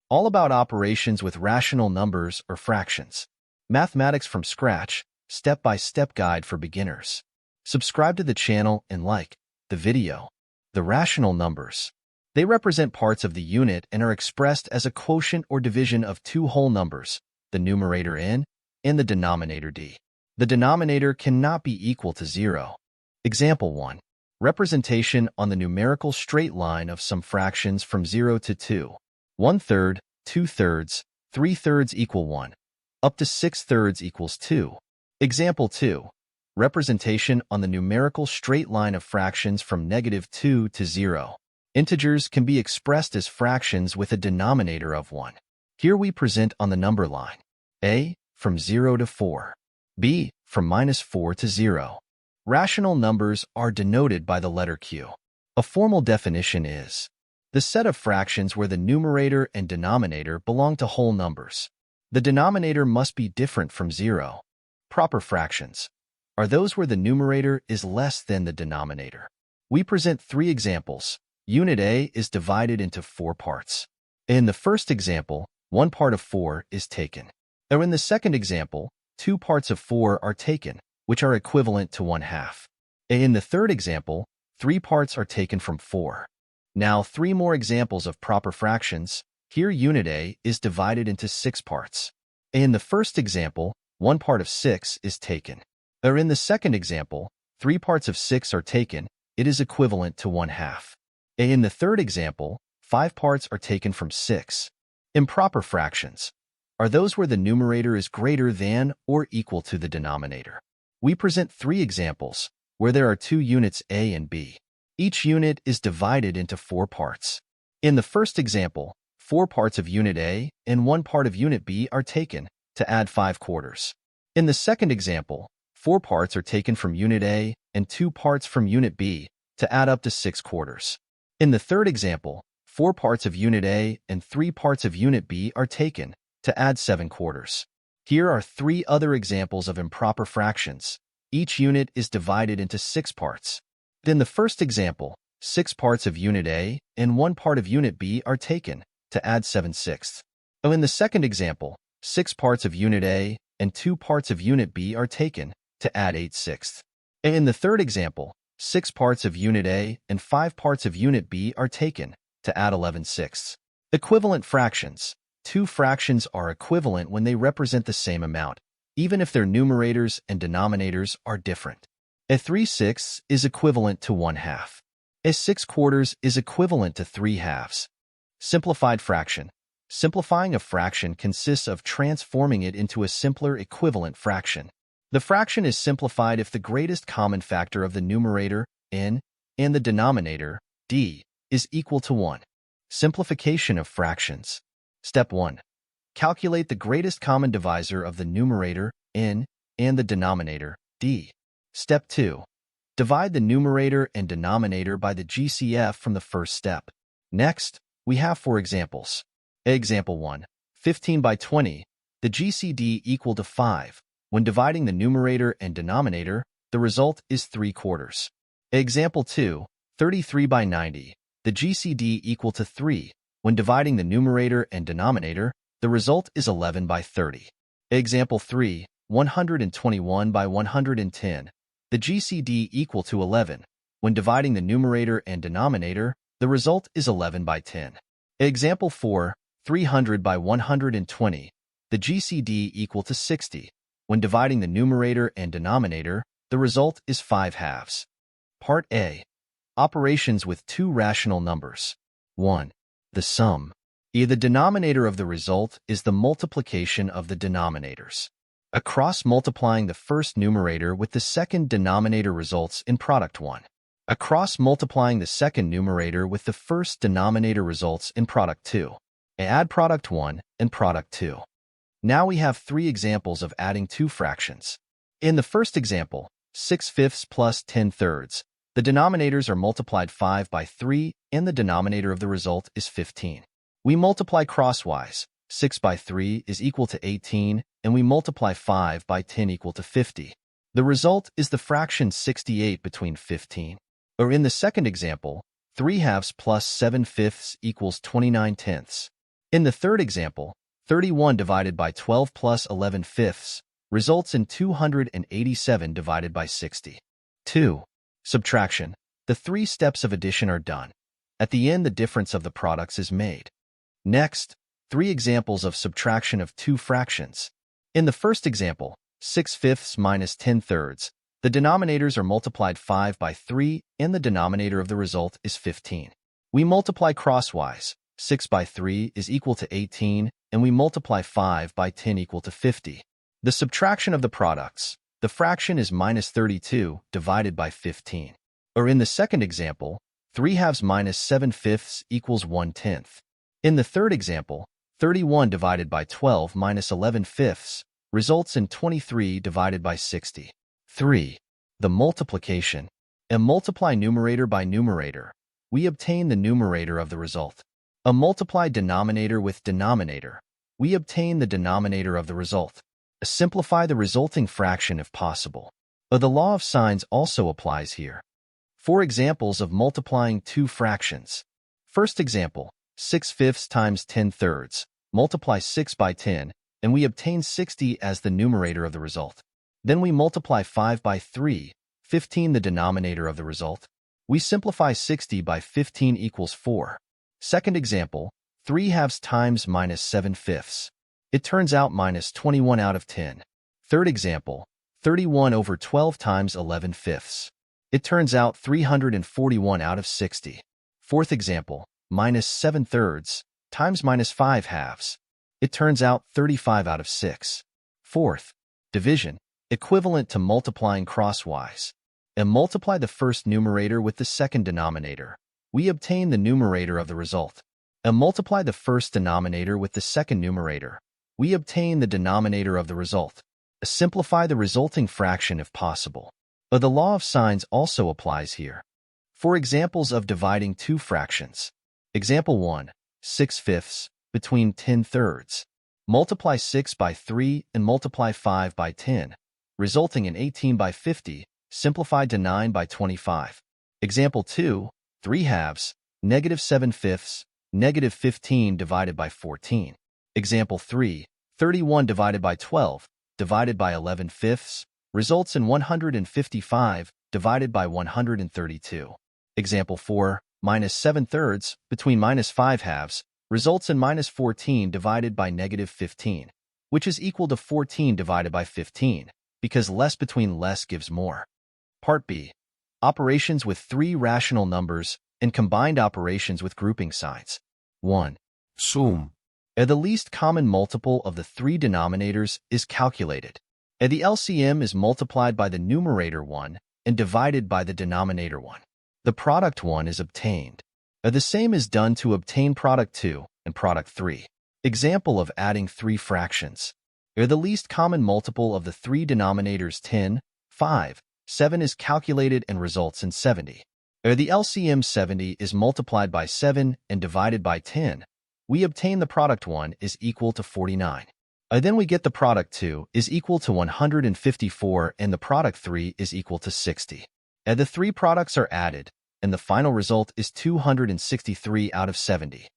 all about operations with rational numbers or fractions. Mathematics from scratch, step-by-step guide for beginners. Subscribe to the channel and like the video. The rational numbers. They represent parts of the unit and are expressed as a quotient or division of two whole numbers, the numerator n and the denominator d. The denominator cannot be equal to 0. Example 1. Representation on the numerical straight line of some fractions from 0 to 2. 1/3, 2/3, 3/3 equal 1. Up to 6/3 equals 2. Example 2. Representation on the numerical straight line of fractions from -2 to 0. Integers can be expressed as fractions with a denominator of 1. Here we present on the number line. A, from 0 to 4. B, from -4 to 0. Rational numbers are denoted by the letter Q. A formal definition is the set of fractions where the numerator and denominator belong to whole numbers. The denominator must be different from 0. Proper fractions are those where the numerator is less than the denominator. We present 3 examples. Unit A is divided into 4 parts. In the first example, 1 part of 4 is taken. Or in the second example, 2 parts of 4 are taken, which are equivalent to 1/2. In the third example, 3 parts are taken from 4. Now 3 more examples of proper fractions. Here unit A is divided into 6 parts. In the first example, 1 part of 6 is taken. Or in the second example, 3 parts of 6 are taken. It is equivalent to 1/2. In the third example, 5 parts are taken from 6. Improper fractions are those where the numerator is greater than or equal to the denominator. We present 3 examples where there are 2 units A and B. Each unit is divided into 4 parts. In the first example, 4 parts of unit A and 1 part of unit B are taken to add 5/4. In the second example, 4 parts are taken from unit A and 2 parts from unit B to add up to 6/4. In the third example, 4 parts of unit A and 3 parts of unit B are taken to add 7/4. Here are 3 other examples of improper fractions. Each unit is divided into 6 parts. In the first example, 6 parts of unit A and 1 part of unit B are taken to add 7/6. In the second example, 6 parts of unit A and 2 parts of unit B are taken to add 8/6. In the third example, 6 parts of unit A and 5 parts of unit B are taken to add 11/6. Equivalent fractions. 2 fractions are equivalent when they represent the same amount, even if their numerators and denominators are different. A 3/6 is equivalent to 1/2. A 6/4 is equivalent to 3/2. Simplified fraction. Simplifying a fraction consists of transforming it into a simpler equivalent fraction. The fraction is simplified if the greatest common factor of the numerator, n, and the denominator, d, is equal to 1. Simplification of fractions. Step 1. Calculate the greatest common divisor of the numerator, n, and the denominator, d. Step 2. Divide the numerator and denominator by the GCF from the first step. Next, we have 4 examples. Example 1. 15 by 20. The GCD equal to 5. When dividing the numerator and denominator, the result is 3/4. Example 2. 33 by 90. The GCD equal to 3. When dividing the numerator and denominator, the result is 11 by 30. Example 3. 121 by 110. The GCD equal to 11. When dividing the numerator and denominator, the result is 11 by 10. Example 4. 300 by 120. The GCD equal to 60. When dividing the numerator and denominator, the result is 5/2. Part A. Operations with 2 rational numbers. 1. The sum. The denominator of the result is the multiplication of the denominators. A cross multiplying the first numerator with the second denominator results in product 1. A cross multiplying the second numerator with the first denominator results in product 2. Add product 1 and product 2. Now we have 3 examples of adding 2 fractions. In the first example, 6/5 plus 10/3, the denominators are multiplied 5 by 3 and the denominator of the result is 15. We multiply crosswise. 6 by 3 is equal to 18 and we multiply 5 by 10 equal to 50. The result is the fraction 68 between 15. Or in the second example, 3/2 plus 7/5 equals 29/10. In the third example, 31 divided by 12 plus 11 fifths results in 287 divided by 60. 2. Subtraction. The three steps of addition are done. At the end, the difference of the products is made. Next, 3 examples of subtraction of two fractions. In the first example, 6 fifths minus 10 thirds, the denominators are multiplied 5 by 3, and the denominator of the result is 15. We multiply crosswise. 6 by 3 is equal to 18, and we multiply 5 by 10 equal to 50. The subtraction of the products. The fraction is minus 32 divided by 15. Or in the second example, 3 halves minus 7 fifths equals 1/10. In the third example, 31 divided by 12 minus 11 fifths results in 23 divided by 60. 3. The multiplication. And multiply numerator by numerator. We obtain the numerator of the result. A multiply denominator with denominator. We obtain the denominator of the result. Simplify the resulting fraction if possible. The law of signs also applies here. 4 examples of multiplying two fractions. First example, 6 fifths times 10 thirds. Multiply 6 by 10, and we obtain 60 as the numerator of the result. Then we multiply 5 by 3, 15 the denominator of the result. We simplify 60 by 15 equals 4. Second example, 3 halves times minus 7 fifths. It turns out minus 21 out of 10. Third example, 31 over 12 times 11 fifths. It turns out 341 out of 60. Fourth example, minus 7 thirds times minus 5 halves. It turns out 35 out of 6. Fourth, division, equivalent to multiplying crosswise. And multiply the first numerator with the second denominator. We obtain the numerator of the result. And multiply the first denominator with the second numerator. We obtain the denominator of the result. Simplify the resulting fraction if possible. The law of signs also applies here. For examples of dividing two fractions. Example 1, 6 fifths between 10 thirds. Multiply 6 by 3 and multiply 5 by 10, resulting in 18 by 50, simplified to 9 by 25. Example 2, 3 halves, negative 7 fifths, negative 15 divided by 14. Example 3, 31 divided by 12, divided by 11 fifths, results in 155 divided by 132. Example 4, minus 7 thirds between minus 5 halves, results in minus 14 divided by negative 15, which is equal to 14 divided by 15, because less between less gives more. Part B. Operations with three rational numbers and combined operations with grouping signs. 1. Sum. The least common multiple of the three denominators is calculated. The LCM is multiplied by the numerator 1 and divided by the denominator 1. The product 1 is obtained. The same is done to obtain product 2 and product 3. Example of adding three fractions. The least common multiple of the three denominators 10, 5, 7 is calculated and results in 70. The LCM 70 is multiplied by 7 and divided by 10. We obtain the product 1 is equal to 49. Then we get the product 2 is equal to 154 and the product 3 is equal to 60. The three products are added, and the final result is 263 out of 70.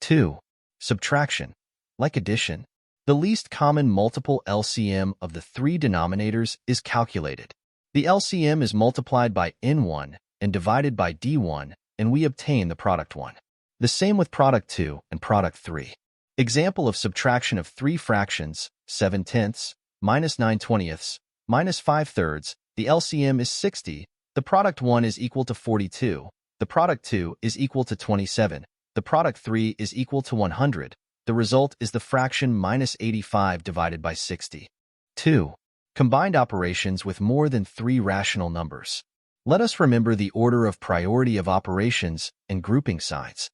2. Subtraction. Like addition, the least common multiple LCM of the three denominators is calculated. The LCM is multiplied by N1 and divided by D1, and we obtain the product 1. The same with product 2 and product 3. Example of subtraction of three fractions, 7 tenths, minus 9 twentieths, minus 5 thirds. The LCM is 60. The product 1 is equal to 42. The product 2 is equal to 27. The product 3 is equal to 100. The result is the fraction minus 85 divided by 60. 2. Combined operations with more than three rational numbers. Let us remember the order of priority of operations and grouping signs.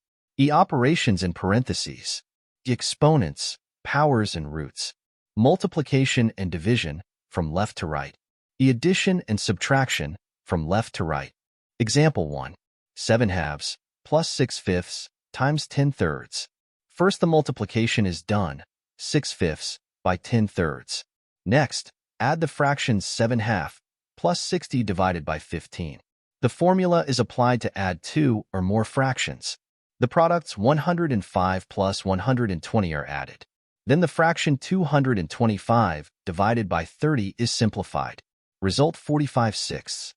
Operations in parentheses. Exponents, powers and roots. Multiplication and division, from left to right. Addition and subtraction, from left to right. Example 1. 7 halves, plus 6 fifths, times 10 thirds. First the multiplication is done, 6 fifths, by 10 thirds. Next, add the fractions 7 half, plus 60 divided by 15. The formula is applied to add two or more fractions. The products 105 plus 120 are added. Then the fraction 225 divided by 30 is simplified. Result 45/6.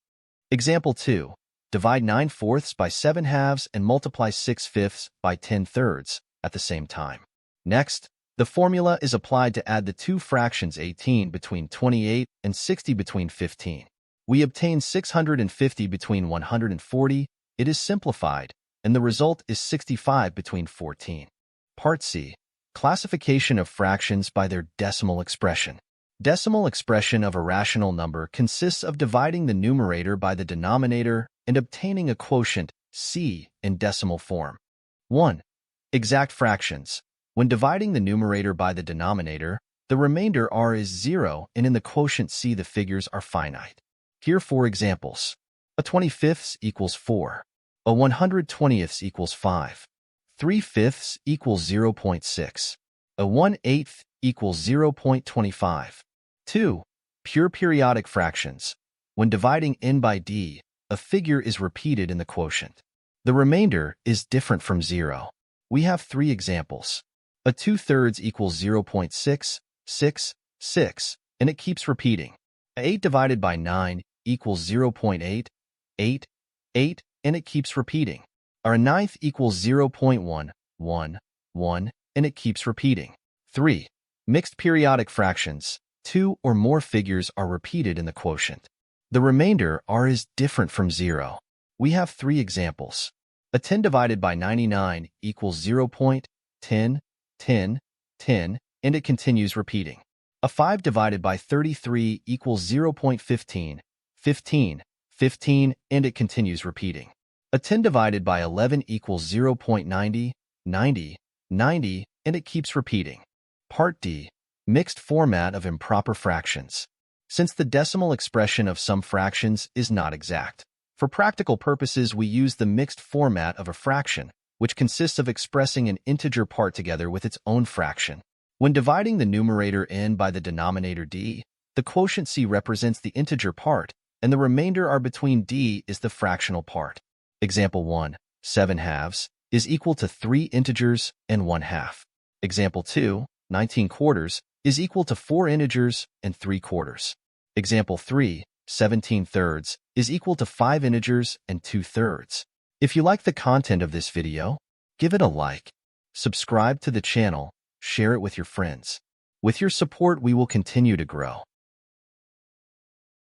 Example 2. Divide 9/4 by 7/2 and multiply 6/5 by 10/3 at the same time. Next, the formula is applied to add the two fractions 18 between 28 and 60 between 15. We obtain 650 between 140. It is simplified, and the result is 65 between 14. Part C. Classification of fractions by their decimal expression. Decimal expression of a rational number consists of dividing the numerator by the denominator and obtaining a quotient, C, in decimal form. 1. Exact fractions. When dividing the numerator by the denominator, the remainder r is 0, and in the quotient C the figures are finite. Here 4 examples. A 25th equals 4. A 120th equals 5. 3/5 equals 0.6. A 1/8 equals 0.25. 2. Pure periodic fractions. When dividing n by d, a figure is repeated in the quotient. The remainder is different from 0. We have 3 examples. A 2/3 equals 0.666, and it keeps repeating. 8 divided by 9 equals 0.888, and it keeps repeating. Or a 9th equals 0.111, and it keeps repeating. 3. Mixed periodic fractions. 2 or more figures are repeated in the quotient. The remainder r is different from 0. We have 3 examples. A 10 divided by 99 equals 0.10, 10, 10, and it continues repeating. A 5 divided by 33 equals 0.15, 15, 15, and it continues repeating. A 10 divided by 11 equals 0.90, 90, 90, and it keeps repeating. Part D. Mixed format of improper fractions. Since the decimal expression of some fractions is not exact, for practical purposes we use the mixed format of a fraction, which consists of expressing an integer part together with its own fraction. When dividing the numerator n by the denominator d, the quotient c represents the integer part, and the remainder r between d is the fractional part. Example 1, 7/2 is equal to 3 integers and 1/2. Example 2, 19/4 is equal to 4 integers and 3/4. Example 3, 17/3 is equal to 5 integers and 2/3. If you like the content of this video, give it a like, subscribe to the channel, share it with your friends. With your support, we will continue to grow.